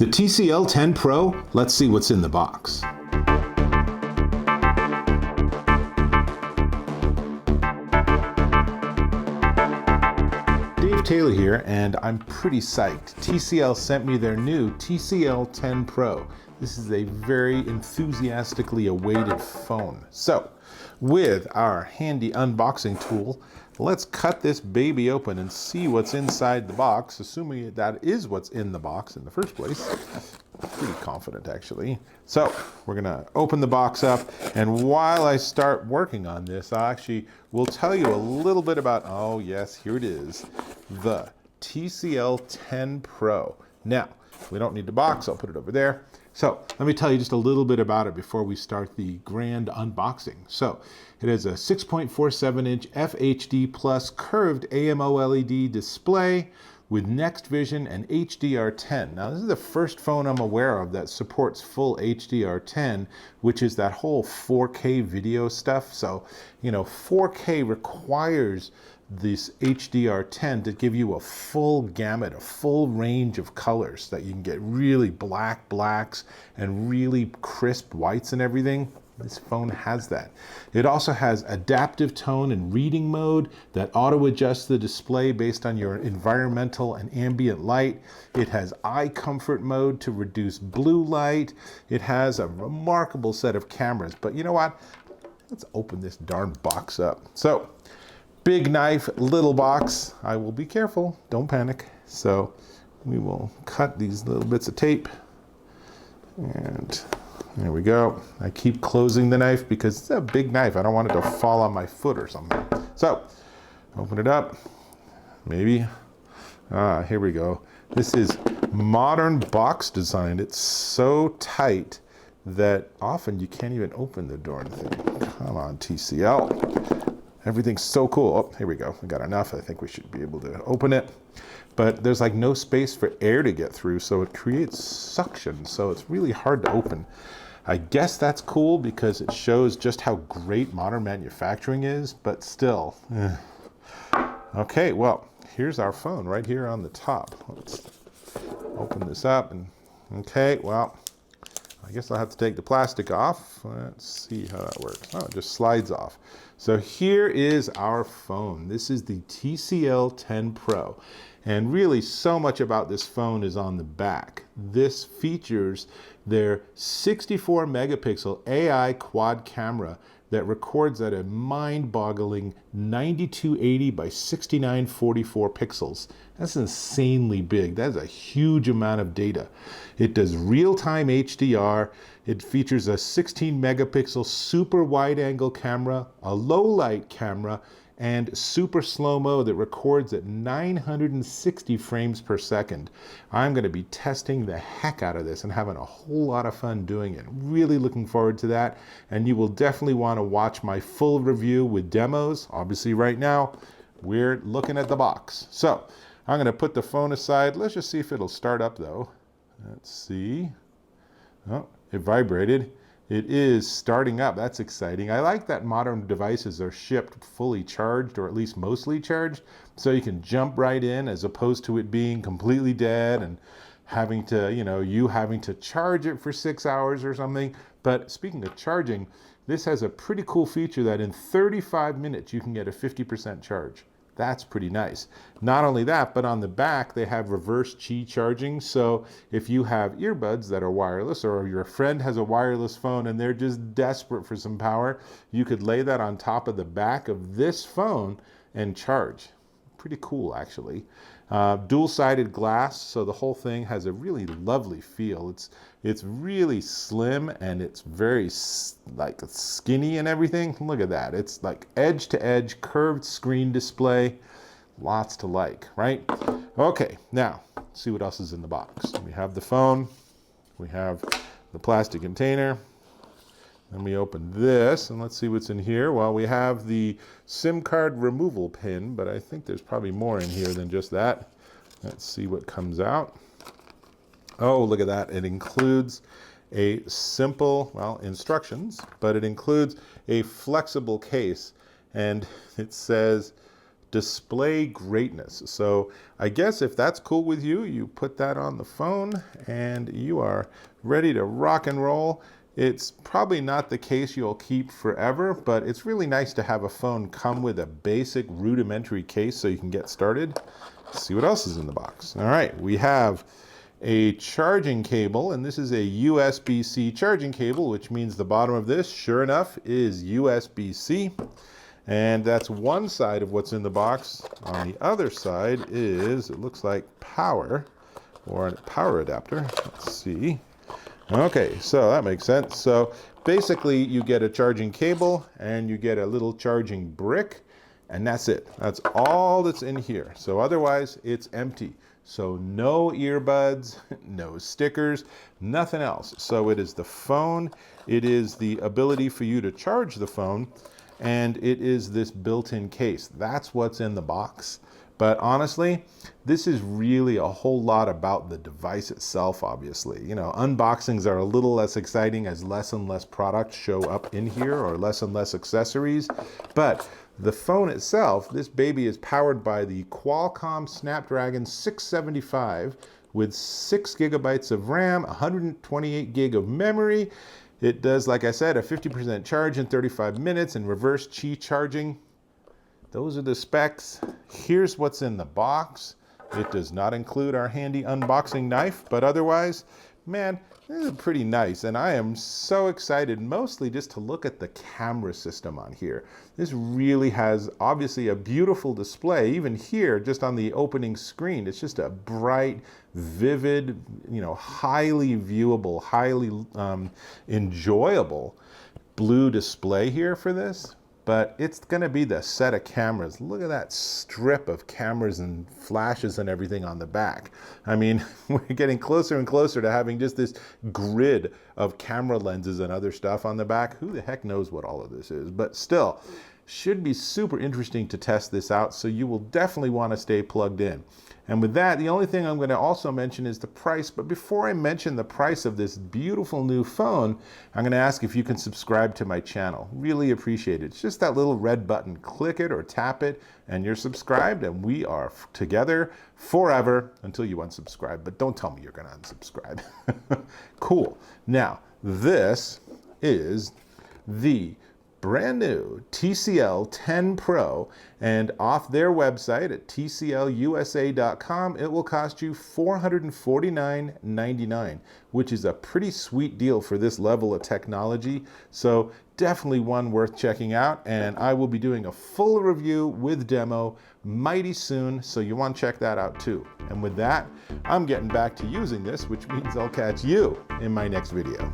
The TCL 10 Pro, let's see what's in the box. Dave Taylor here, and I'm pretty psyched. TCL sent me their new TCL 10 Pro. This is a very enthusiastically awaited phone. So, with our handy unboxing tool, let's cut this baby open and see what's inside the box, assuming that is what's in the box in the first place. Pretty confident, actually. So, we're gonna open the box up, and while I start working on this, I actually will tell you a little bit about, oh yes, here it is, the TCL 10 Pro. Now, we don't need the box, I'll put it over there. So let me tell you just a little bit about it before we start the grand unboxing. So it is a 6.47-inch FHD Plus curved AMOLED display with Next Vision and HDR10. Now this is the first phone I'm aware of that supports full HDR10, which is that whole 4K video stuff. So, 4K requires this HDR10 to give you a full gamut, a full range of colors that you can get really black blacks and really crisp whites and everything. This phone has that. It also has adaptive tone and reading mode that auto adjusts the display based on your environmental and ambient light. It has eye comfort mode to reduce blue light. It has a remarkable set of cameras, but you know what? Let's open this darn box up. So, big knife, little box. I will be careful, don't panic. So we will cut these little bits of tape, and there we go. I keep closing the knife because it's a big knife. I don't want it to fall on my foot or something. So open it up, maybe. Here we go. This is modern box design. It's so tight that often you can't even open the darn thing. Come on, TCL. Everything's so cool. Oh, here we go. We got enough. I think we should be able to open it. But there's like no space for air to get through, so it creates suction. So it's really hard to open. I guess that's cool because it shows just how great modern manufacturing is, but still. Okay, well, here's our phone right here on the top. Let's open this up and, okay, well, I guess I'll have to take the plastic off. Let's see how that works. Oh, it just slides off. So here is our phone. This is the TCL 10 Pro. And really so much about this phone is on the back. This features their 64 megapixel AI quad camera that records at a mind-boggling 9280 by 6944 pixels. That's insanely big. That's a huge amount of data. It does real-time HDR. It features a 16 megapixel super wide-angle camera, a low-light camera, and super slow-mo that records at 960 frames per second. I'm going to be testing the heck out of this and having a whole lot of fun doing it. Really looking forward to that, and you will definitely want to watch my full review with demos. Obviously right now we're looking at the box. So I'm going to put the phone aside. Let's just see if it'll start up though. Let's see. Oh, it vibrated. It is starting up. That's exciting. I like that modern devices are shipped fully charged, or at least mostly charged, so you can jump right in as opposed to it being completely dead and having to, you having to charge it for 6 hours or something. But speaking of charging, this has a pretty cool feature that in 35 minutes you can get a 50% charge. That's pretty nice. Not only that, but on the back they have reverse Qi charging. So if you have earbuds that are wireless, or your friend has a wireless phone and they're just desperate for some power, you could lay that on top of the back of this phone and charge. Pretty cool, actually. Dual-sided glass, so the whole thing has a really lovely feel. It's really slim, and it's very skinny and everything. Look at that. It's like edge-to-edge curved screen display. Lots to like, right? Okay, now let's see what else is in the box. We have the phone. We have the plastic container. Then we open this, and let's see what's in here. Well, we have the SIM card removal pin, but I think there's probably more in here than just that. Let's see what comes out. Oh, look at that. It includes a simple, instructions, but it includes a flexible case, and it says display greatness. So I guess if that's cool with you, you put that on the phone and you are ready to rock and roll. It's probably not the case you'll keep forever, but it's really nice to have a phone come with a basic rudimentary case so you can get started. Let's see what else is in the box. All right, we have a charging cable, and this is a USB-C charging cable, which means the bottom of this, sure enough, is USB-C. And that's one side of what's in the box. On the other side is, it looks like power, or a power adapter. Let's see. Okay, so that makes sense. So basically you get a charging cable and you get a little charging brick, and that's it. That's all that's in here. So otherwise it's empty. So no earbuds, no stickers, nothing else. So it is the phone, it is the ability for you to charge the phone, and it is this built-in case. That's what's in the box. But honestly, this is really a whole lot about the device itself, obviously. You know, unboxings are a little less exciting as less and less products show up in here, or less and less accessories. But the phone itself, this baby is powered by the Qualcomm Snapdragon 675 with 6 gigabytes of RAM, 128 gig of memory. It does, like I said, a 50% charge in 35 minutes and reverse Qi charging. Those are the specs. Here's what's in the box. It does not include our handy unboxing knife, but otherwise, man, this is pretty nice. And I am so excited, mostly just to look at the camera system on here. This really has obviously a beautiful display. Even here, just on the opening screen, it's just a bright, vivid, you know, highly viewable, highly enjoyable blue display here for this. But it's going to be the set of cameras. Look at that strip of cameras and flashes and everything on the back. I mean, we're getting closer and closer to having just this grid of camera lenses and other stuff on the back. Who the heck knows what all of this is? But still, should be super interesting to test this out, so you will definitely want to stay plugged in. And with that, the only thing I'm going to also mention is the price. But before I mention the price of this beautiful new phone, I'm going to ask if you can subscribe to my channel. Really appreciate it. It's just that little red button. Click it or tap it, and you're subscribed, and we are together forever until you unsubscribe. But don't tell me you're going to unsubscribe. Cool. Now, this is the brand new TCL 10 Pro, and off their website at tclusa.com, it will cost you $449.99, which is a pretty sweet deal for this level of technology. So definitely one worth checking out, and I will be doing a full review with demo mighty soon, so you want to check that out too. And with that, I'm getting back to using this, which means I'll catch you in my next video.